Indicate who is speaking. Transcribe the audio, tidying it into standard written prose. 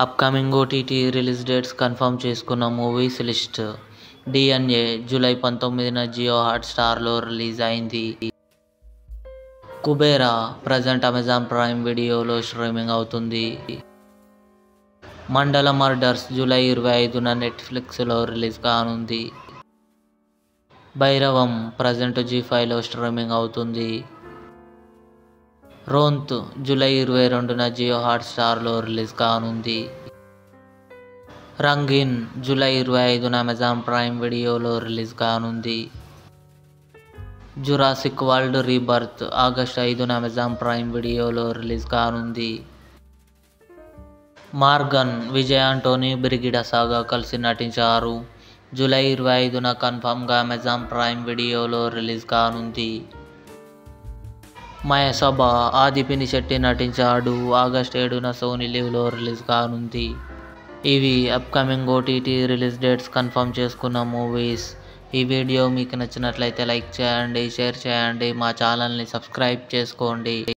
Speaker 1: Upcoming OTT release dates confirm చేసుకున్న movies list. DNA July 19న Jio హాట్స్టార్లో release అయింది. కుబేరా ప్రజెంట్ అమెజాన్ ప్రైమ్ వీడియోలో స్ట్రీమింగ్ అవుతుంది. మండల మర్డర్స్ జూలై 25న నెట్ఫ్లిక్స్లో రిలీజ్ కానుంది. భైరవం ప్రజెంట్ జీ5లో స్ట్రీమింగ్ అవుతుంది. రోంత్ జూలై 22న జియో హాట్స్టార్లో రిలీజ్ కానుంది. రంగీన్ జూలై 25న అమెజాన్ ప్రైమ్ వీడియోలో రిలీజ్ కానుంది. జురాసిక్ వరల్డ్ రీబర్త్ ఆగస్టు 5న అమెజాన్ ప్రైమ్ వీడియోలో రిలీజ్ కానుంది. మార్గన్ విజయ్ ఆంటోనీ బ్రిగిడా సాగా కలిసి నటించారు. జూలై 25న కన్ఫర్మ్గా అమెజాన్ ప్రైమ్ వీడియోలో రిలీజ్ కానుంది. మయసభ ఆది పినిశెట్టి నటించాడు. ఆగస్టు 7న సోనీ లివ్లో రిలీజ్ కానుంది. ఇవి upcoming OTT release dates confirm చేసుకున్న మూవీస్. ఈ వీడియో మీకు నచ్చినట్లయితే లైక్ చేయండి, షేర్ చేయండి, మా ఛానల్ని సబ్స్క్రైబ్ చేసుకోండి.